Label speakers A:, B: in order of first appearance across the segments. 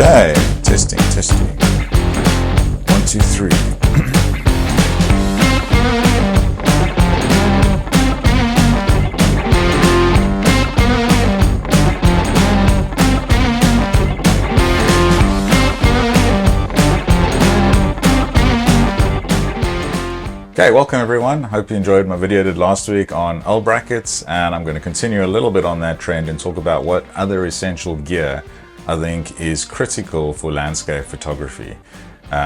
A: Okay, testing. 1, 2, 3. Okay, welcome everyone. Hope you enjoyed my video I did last week on L brackets, and I'm going to continue a little bit on that trend and talk about what other essential gear I think is critical for landscape photography.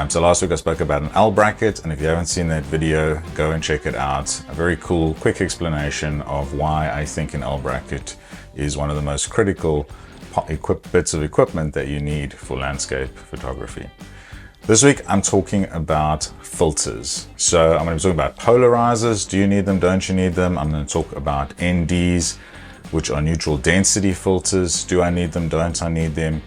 A: So last week I spoke about an L bracket, and if you haven't seen that video, go and check it out. A very cool, quick explanation of why I think an L bracket is one of the most critical bits of equipment that you need for landscape photography. This week I'm talking about filters. So I'm going to be talking about polarizers. Do you need them? Don't you need them? I'm going to talk about NDs, which are neutral density filters. Do I need them? Don't I need them?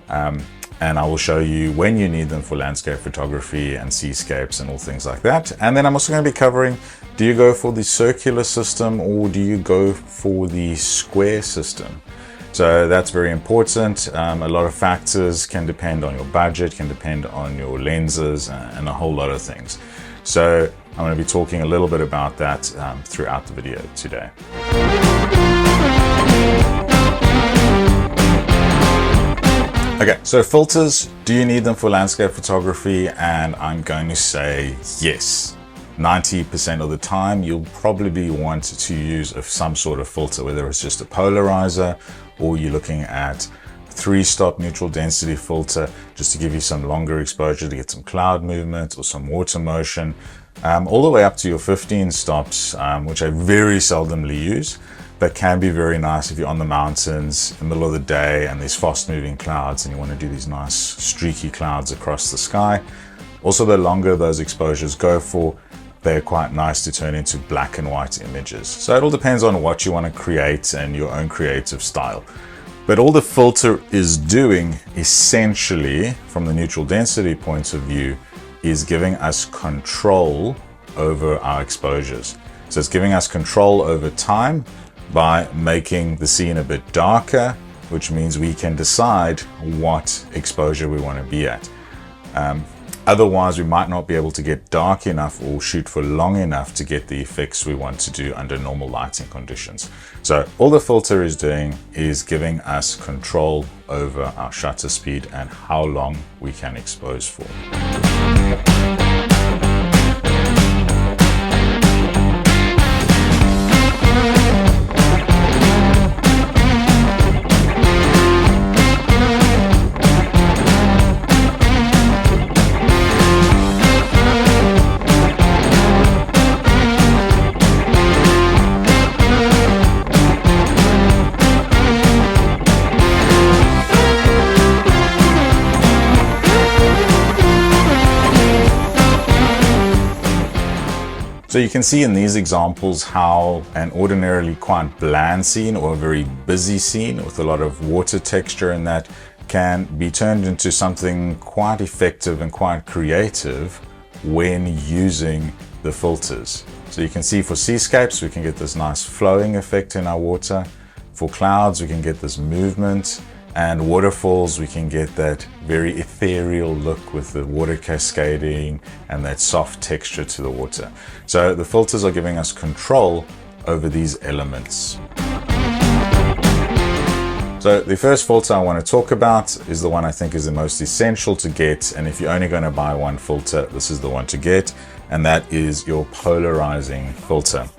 A: And I will show you when you need them for landscape photography and seascapes and all things like that. And then I'm also going to be covering, do you go for the circular system or do you go for the square system? So that's very important. A lot of factors can depend on your budget, can depend on your lenses, and a whole lot of things. So I'm going to be talking a little bit about that throughout the video today. Okay, so filters, do you need them for landscape photography? And I'm going to say yes. 90% of the time, you'll probably want to use some sort of filter, whether it's just a polarizer or you're looking at 3-stop neutral density filter, just to give you some longer exposure to get some cloud movement or some water motion, all the way up to your 15 stops, which I very seldomly use, but can be very nice if you're on the mountains in the middle of the day and there's fast moving clouds and you want to do these nice streaky clouds across the sky. Also, the longer those exposures go for, they're quite nice to turn into black and white images. So it all depends on what you want to create and your own creative style. But all the filter is doing, essentially, from the neutral density point of view, is giving us control over our exposures. So it's giving us control over time by making the scene a bit darker, which means we can decide what exposure we want to be at. Otherwise, we might not be able to get dark enough or shoot for long enough to get the effects we want to do under normal lighting conditions. So all the filter is doing is giving us control over our shutter speed and how long we can expose for. So you can see in these examples how an ordinarily quite bland scene or a very busy scene with a lot of water texture in that can be turned into something quite effective and quite creative when using the filters. So you can see for seascapes, we can get this nice flowing effect in our water. For clouds, we can get this movement. And waterfalls, we can get that very ethereal look with the water cascading and that soft texture to the water. So the filters are giving us control over these elements. So the first filter I want to talk about is the one I think is the most essential to get. And if you're only going to buy one filter, this is the one to get. And that is your polarizing filter.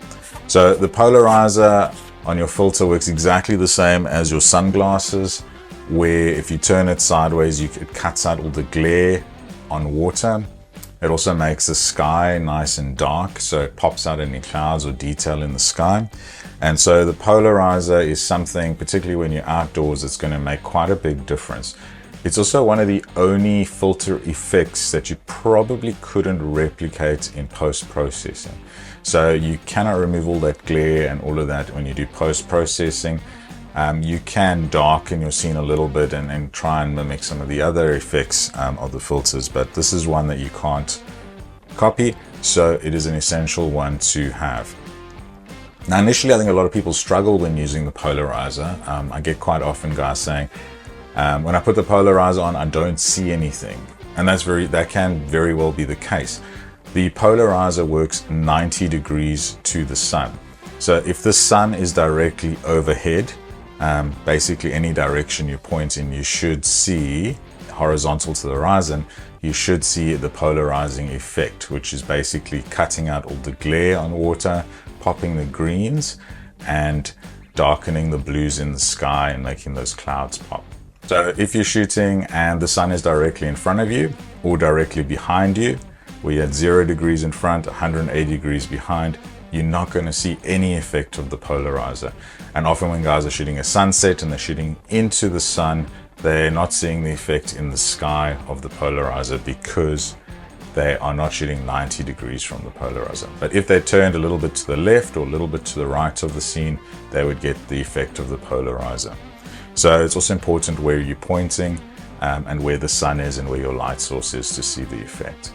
A: So the polarizer on your filter works exactly the same as your sunglasses, where if you turn it sideways, it cuts out all the glare on water. It also makes the sky nice and dark, so it pops out any clouds or detail in the sky. And so the polarizer is something, particularly when you're outdoors, it's going to make quite a big difference. It's also one of the only filter effects that you probably couldn't replicate in post-processing. So you cannot remove all that glare and all of that when you do post-processing. You can darken your scene a little bit and try and mimic some of the other effects of the filters, but this is one that you can't copy, so it is an essential one to have. Now, initially, I think a lot of people struggle when using the polarizer. I get quite often guys saying, When I put the polarizer on, I don't see anything. And that can very well be the case. The polarizer works 90 degrees to the sun. So if the sun is directly overhead, basically any direction you point in, you should see, horizontal to the horizon, you should see the polarizing effect, which is basically cutting out all the glare on water, popping the greens, and darkening the blues in the sky and making those clouds pop. So if you're shooting and the sun is directly in front of you or directly behind you, where you're at 0 degrees in front, 180 degrees behind, you're not going to see any effect of the polarizer. And often when guys are shooting a sunset and they're shooting into the sun, they're not seeing the effect in the sky of the polarizer because they are not shooting 90 degrees from the polarizer. But if they turned a little bit to the left or a little bit to the right of the scene, they would get the effect of the polarizer. So it's also important where you're pointing and where the sun is and where your light source is to see the effect.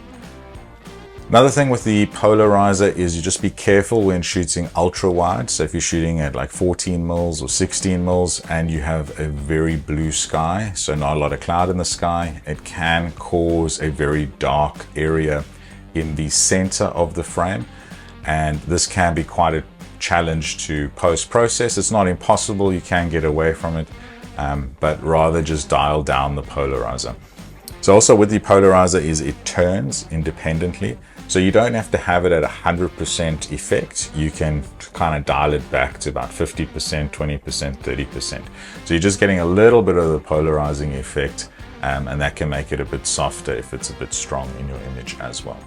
A: Another thing with the polarizer is you just be careful when shooting ultra wide. So if you're shooting at like 14 mils or 16 mils and you have a very blue sky, so not a lot of cloud in the sky, it can cause a very dark area in the center of the frame. And this can be quite a challenge to post-process. It's not impossible, you can get away from it, but rather just dial down the polarizer. So also with the polarizer is it turns independently. So you don't have to have it at 100% effect. You can kind of dial it back to about 50%, 20%, 30%. So you're just getting a little bit of the polarizing effect, and that can make it a bit softer if it's a bit strong in your image as well.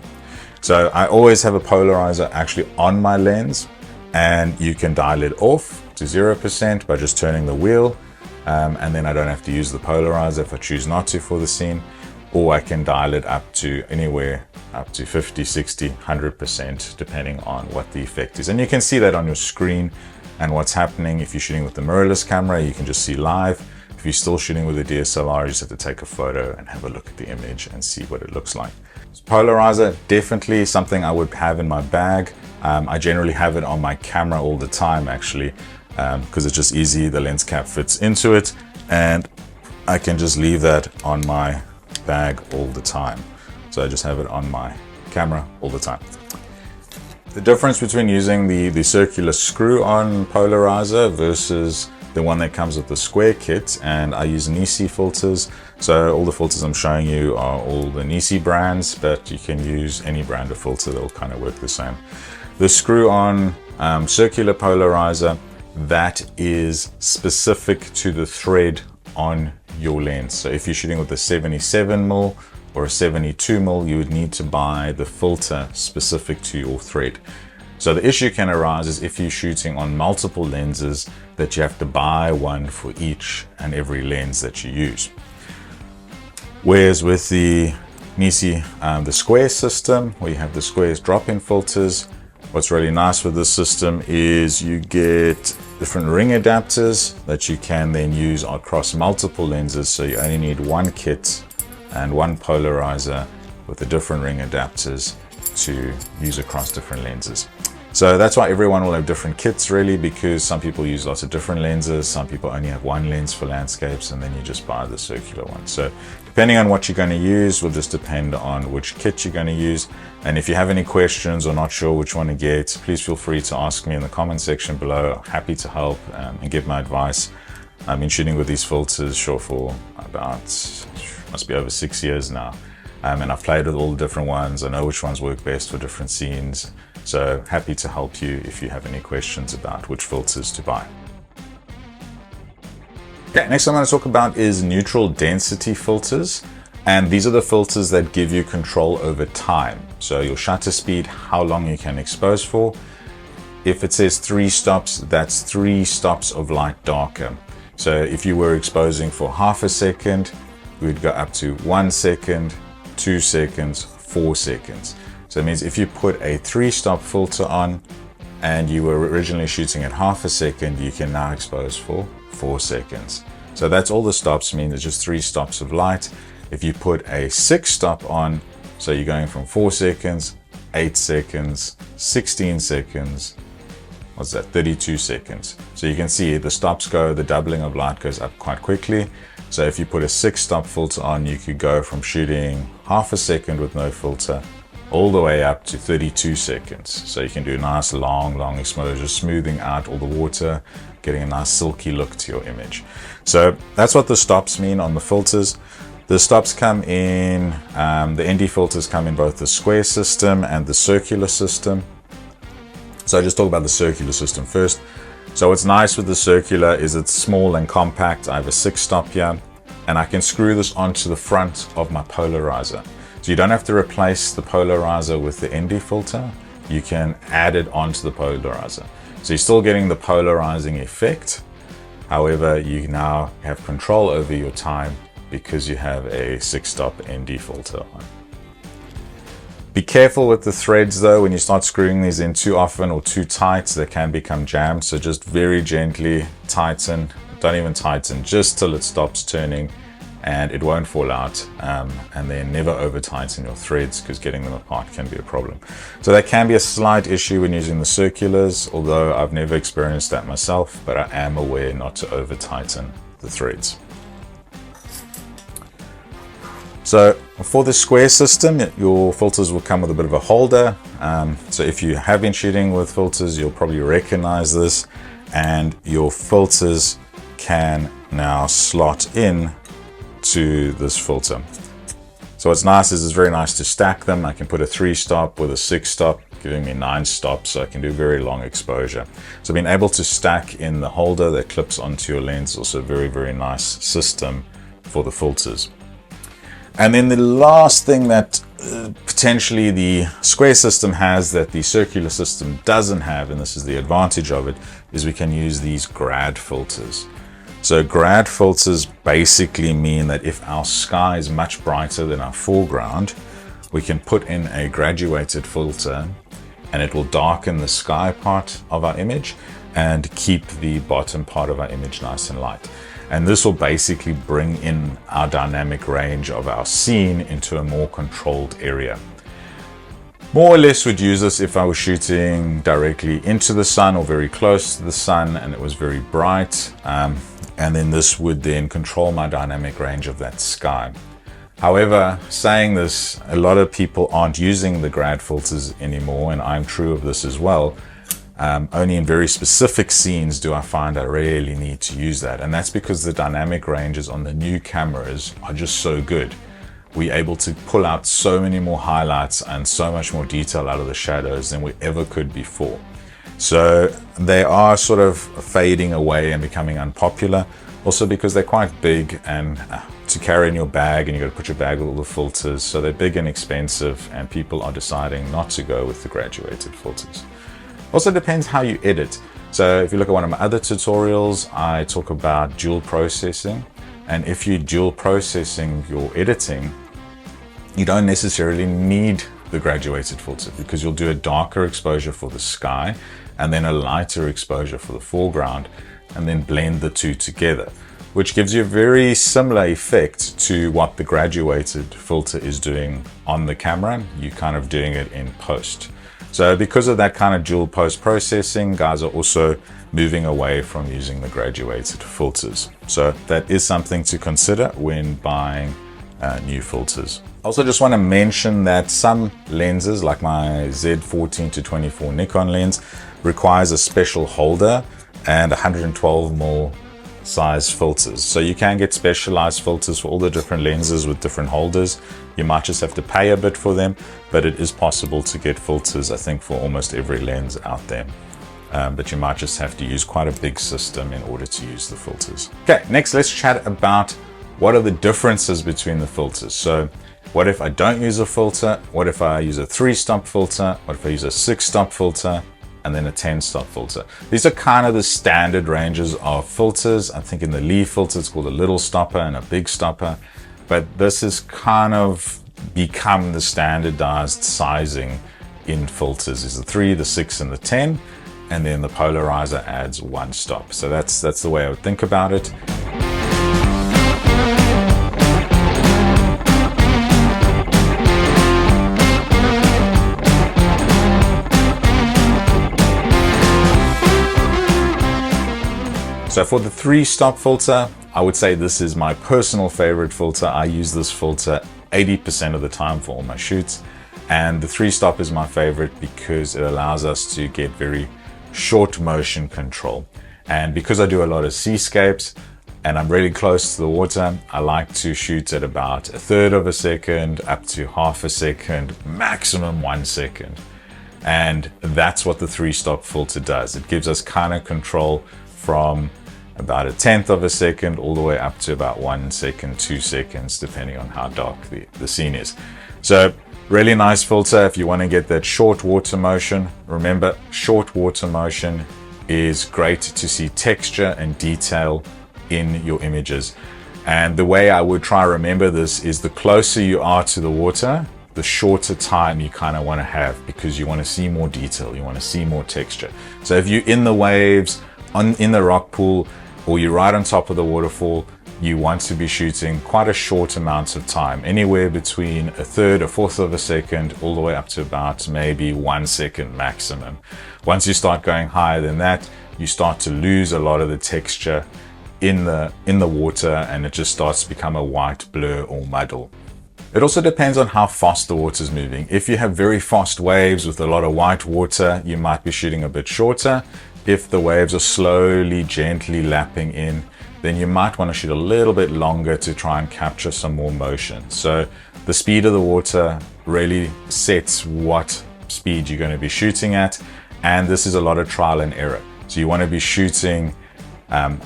A: So I always have a polarizer actually on my lens, and you can dial it off to 0% by just turning the wheel, and then I don't have to use the polarizer if I choose not to for the scene. Or I can dial it up to anywhere up to 50, 60, 100%, depending on what the effect is. And you can see that on your screen and what's happening. If you're shooting with the mirrorless camera, you can just see live. If you're still shooting with a DSLR, you just have to take a photo and have a look at the image and see what it looks like. Polarizer, definitely something I would have in my bag. I generally have it on my camera all the time, actually, because it's just easy. The lens cap fits into it, and I can just leave that on my bag all the time. So I just have it on my camera all the time. The difference between using the circular screw-on polarizer versus the one that comes with the square kit, and I use Nisi filters. So all the filters I'm showing you are all the Nisi brands, but you can use any brand of filter, they'll kind of work the same. The screw-on circular polarizer, that is specific to the thread on your lens. So if you're shooting with a 77mm or a 72mm, you would need to buy the filter specific to your thread. So the issue can arise is if you're shooting on multiple lenses, that you have to buy one for each and every lens that you use. Whereas with the Nisi, the square system, where you have the squares drop-in filters, what's really nice with this system is you get different ring adapters that you can then use across multiple lenses. So you only need one kit and one polarizer with the different ring adapters to use across different lenses. So that's why everyone will have different kits, really, because some people use lots of different lenses, some people only have one lens for landscapes, and then you just buy the circular one. So depending on what you're going to use will just depend on which kit you're going to use. And if you have any questions or not sure which one to get, please feel free to ask me in the comment section below. Happy to help and give my advice. I've been shooting with these filters for about, must be over 6 years now. And I've played with all the different ones. I know which ones work best for different scenes. So happy to help you if you have any questions about which filters to buy. Okay, next I'm going to talk about is neutral density filters. And these are the filters that give you control over time. So your shutter speed, how long you can expose for. If it says 3 stops, that's 3 stops of light darker. So if you were exposing for half a second, we'd go up to 1 second, 2 seconds, 4 seconds. So that means if you put a 3-stop filter on and you were originally shooting at half a second, you can now expose for 4 seconds. So that's all the stops mean. It's just 3 stops of light. If you put a 6-stop on, so you're going from 4 seconds, 8 seconds, 16 seconds, what's that, 32 seconds. So you can see the stops go, the doubling of light goes up quite quickly. So if you put a 6-stop filter on, you could go from shooting half a second with no filter all the way up to 32 seconds. So you can do a nice long exposure, smoothing out all the water, getting a nice silky look to your image. So that's what the stops mean on the filters. The stops come in, the ND filters come in both the square system and the circular system. So I'll just talk about the circular system first. So what's nice with the circular is it's small and compact. I have a 6-stop here, and I can screw this onto the front of my polarizer. So you don't have to replace the polarizer with the ND filter. You can add it onto the polarizer. So you're still getting the polarizing effect. However, you now have control over your time because you have a 6-stop ND filter on. Be careful with the threads though. When you start screwing these in too often or too tight, they can become jammed. So just very gently tighten, don't even tighten, just till it stops turning and it won't fall out. And then never over tighten your threads because getting them apart can be a problem. So that can be a slight issue when using the circulars, although I've never experienced that myself, but I am aware not to over tighten the threads. So for the square system, your filters will come with a bit of a holder. So if you have been shooting with filters, you'll probably recognize this, and your filters can now slot in to this filter. So what's nice is it's very nice to stack them. I can put a 3-stop with a 6-stop, giving me 9 stops, so I can do very long exposure. So being able to stack in the holder that clips onto your lens is also a very nice system for the filters. And then the last thing that potentially the square system has that the circular system doesn't have, and this is the advantage of it, is we can use these grad filters. So grad filters basically mean that if our sky is much brighter than our foreground, we can put in a graduated filter and it will darken the sky part of our image and keep the bottom part of our image nice and light. And this will basically bring in our dynamic range of our scene into a more controlled area. More or less would use this if I was shooting directly into the sun or very close to the sun and it was very bright. And then this would then control my dynamic range of that sky. However, saying this, a lot of people aren't using the grad filters anymore, and I'm true of this as well. Only in very specific scenes do I find I really need to use that. And that's because the dynamic ranges on the new cameras are just so good. We're able to pull out so many more highlights and so much more detail out of the shadows than we ever could before. So they are sort of fading away and becoming unpopular. Also because they're quite big and to carry in your bag, and you got to put your bag with all the filters. So they're big and expensive, and people are deciding not to go with the graduated filters. Also depends how you edit. So if you look at one of my other tutorials, I talk about dual processing. And if you're dual processing your editing, you don't necessarily need the graduated filter because you'll do a darker exposure for the sky and then a lighter exposure for the foreground and then blend the two together, which gives you a very similar effect to what the graduated filter is doing on the camera. You're kind of doing it in post. So because of that kind of dual post processing, guys are also moving away from using the graduated filters. So that is something to consider when buying new filters. I also just want to mention that some lenses, like my Z14-24 Nikon lens, requires a special holder and 112mm size filters. So you can get specialized filters for all the different lenses with different holders. You might just have to pay a bit for them, but it is possible to get filters, I think, for almost every lens out there. But you might just have to use quite a big system in order to use the filters. Okay, next let's chat about what are the differences between the filters. So what if I don't use a filter? What if I use a 3-stop filter? What if I use a 6-stop filter? And then a 10-stop filter. These are kind of the standard ranges of filters. I think in the Lee filter, it's called a little stopper and a big stopper. But this has kind of become the standardized sizing in filters. Is the 3, the 6, and the 10. And then the polarizer adds 1 stop. So that's the way I would think about it. So for the 3-stop filter, I would say this is my personal favorite filter. I use this filter 80% of the time for all my shoots. And the 3-stop is my favorite because it allows us to get very short motion control. And because I do a lot of seascapes and I'm really close to the water, I like to shoot at about 1/3 of a second up to 1/2 a second, maximum 1 second. And that's what the 3-stop filter does. It gives us kind of control from about 1/10 of a second all the way up to about 1 second, 2 seconds, depending on how dark the scene is. So really nice filter if you want to get that short water motion. Remember, short water motion is great to see texture and detail in your images. And the way I would try to remember this is the closer you are to the water, the shorter time you kind of want to have, because you want to see more detail, you want to see more texture. So if you're in the waves, in the rock pool, or you're right on top of the waterfall, you want to be shooting quite a short amount of time, anywhere between 1/3, 1/4 of a second, all the way up to about maybe 1 second maximum. Once you start going higher than that, you start to lose a lot of the texture in the water, and it just starts to become a white blur or muddle. It also depends on how fast the water is moving. If you have very fast waves with a lot of white water, you might be shooting a bit shorter. If the waves are slowly, gently lapping in, then you might want to shoot a little bit longer to try and capture some more motion. So the speed of the water really sets what speed you're going to be shooting at, and this is a lot of trial and error. So you want to be shooting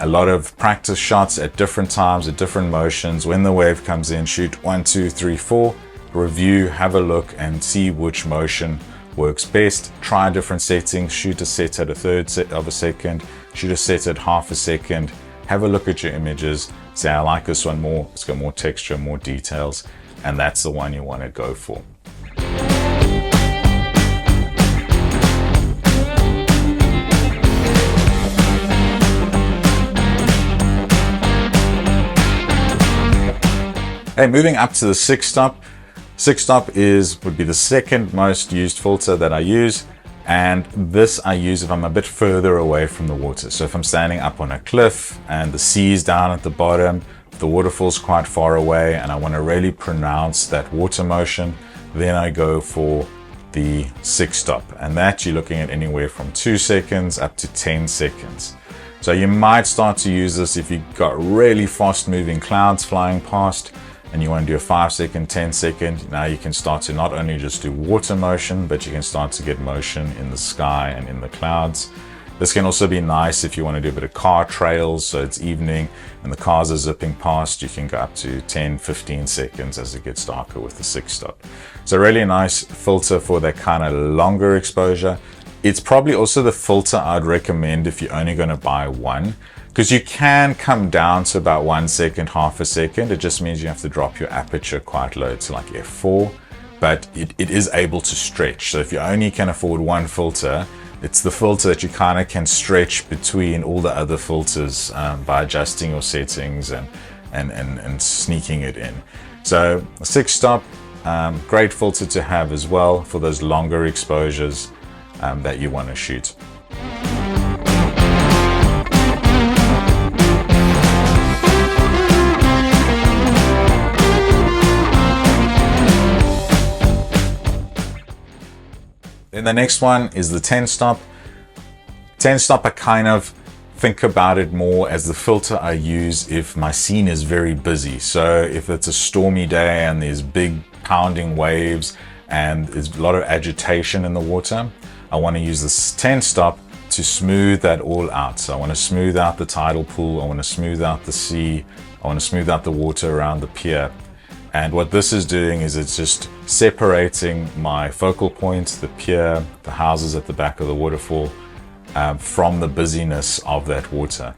A: a lot of practice shots at different times, at different motions. When the wave comes in, shoot 1, 2, 3, 4, review, have a look and see which motion works best. Try different settings, shoot a set at 1/3 of a second, shoot a set at 1/2 a second, have a look at your images, say I like this one more, it's got more texture, more details, and that's the one you want to go for. Hey, moving up to the 6-stop. 6-stop would be the second most used filter that I use, and this I use if I'm a bit further away from the water. So if I'm standing up on a cliff and the sea is down at the bottom, the waterfall's quite far away, and I want to really pronounce that water motion, then I go for the 6-stop, and that you're looking at anywhere from 2 seconds up to 10 seconds. So you might start to use this if you've got really fast moving clouds flying past and you want to do a 5 second, 10 second. Now you can start to not only just do water motion, but you can start to get motion in the sky and in the clouds. This can also be nice if you want to do a bit of car trails, so it's evening and the cars are zipping past. You can go up to 10, 15 seconds as it gets darker with the 6-stop. So really nice filter for that kind of longer exposure. It's probably also the filter I'd recommend if you're only going to buy one, because you can come down to about 1 second, 1/2 a second. It just means you have to drop your aperture quite low to like f4, but it is able to stretch. So if you only can afford one filter, it's the filter that you kind of can stretch between all the other filters by adjusting your settings and sneaking it in. So 6-stop, great filter to have as well for those longer exposures that you want to shoot. Then the next one is the 10-stop. 10-stop, I kind of think about it more as the filter I use if my scene is very busy. So if it's a stormy day and there's big pounding waves and there's a lot of agitation in the water, I want to use this 10-stop to smooth that all out. So I want to smooth out the tidal pool, I want to smooth out the sea, I want to smooth out the water around the pier. And what this is doing is it's just separating my focal points, the pier, the houses at the back of the waterfall, from the busyness of that water.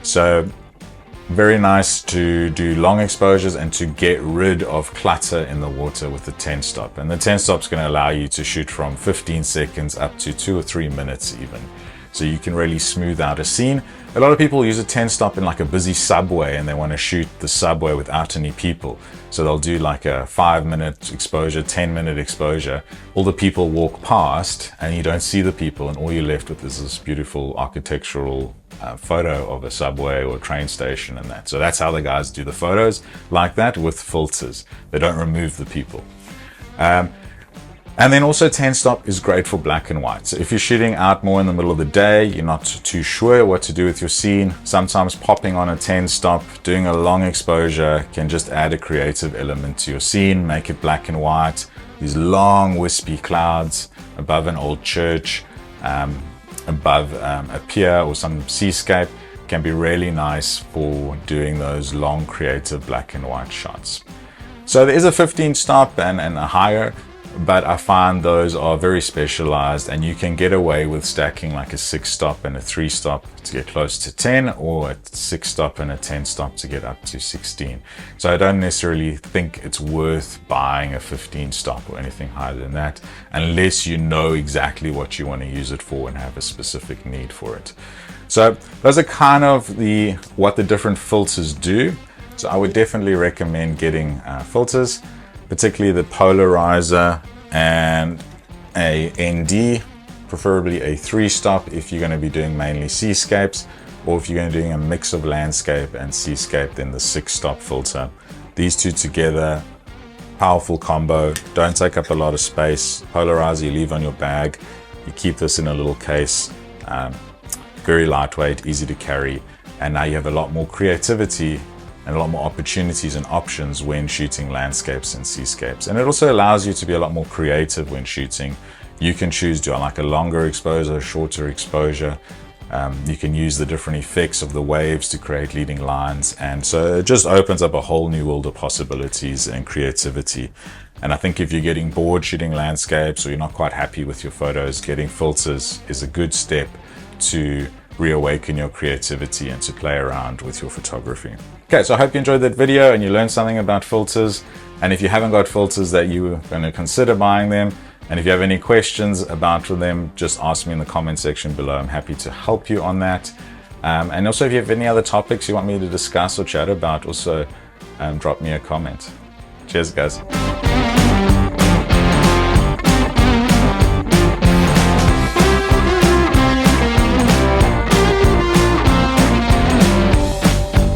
A: So very nice to do long exposures and to get rid of clutter in the water with the 10-stop. And the 10-stop is going to allow you to shoot from 15 seconds up to 2 or 3 minutes even. So you can really smooth out a scene. A lot of people use a 10-stop in like a busy subway and they want to shoot the subway without any people. So they'll do like a 5-minute exposure, 10-minute exposure. All the people walk past and you don't see the people, and all you're left with is this beautiful architectural photo of a subway or train station and that. So that's how the guys do the photos, like that, with filters. They don't remove the people. And then also 10 stop is great for black and white. So if you're shooting out more in the middle of the day, you're not too sure what to do with your scene, sometimes popping on a 10 stop, doing a long exposure can just add a creative element to your scene, make it black and white. These long wispy clouds above an old church, above a pier or some seascape can be really nice for doing those long creative black and white shots. So there is a 15 stop and a higher, but I find those are very specialized, and you can get away with stacking like a 6 stop and a 3 stop to get close to 10, or a 6 stop and a 10 stop to get up to 16. So I don't necessarily think it's worth buying a 15 stop or anything higher than that, unless you know exactly what you want to use it for and have a specific need for it. So those are kind of what the different filters do. So I would definitely recommend getting filters, particularly the polarizer and a ND, preferably a 3 stop if you're going to be doing mainly seascapes, or if you're going to be doing a mix of landscape and seascape, then the 6 stop filter. These two together, powerful combo, don't take up a lot of space. Polarizer you leave on your bag, you keep this in a little case, very lightweight, easy to carry, and now you have a lot more creativity and a lot more opportunities and options when shooting landscapes and seascapes. And it also allows you to be a lot more creative when shooting. You can choose, do I like a longer exposure, shorter exposure? You can use the different effects of the waves to create leading lines. And so it just opens up a whole new world of possibilities and creativity. And I think if you're getting bored shooting landscapes, or you're not quite happy with your photos, getting filters is a good step to reawaken your creativity and to play around with your photography. Okay, so I hope you enjoyed that video and you learned something about filters. And if you haven't got filters, that you are going to consider buying them. And if you have any questions about them, just ask me in the comment section below. I'm happy to help you on that. And also, if you have any other topics you want me to discuss or chat about, also drop me a comment. Cheers, guys.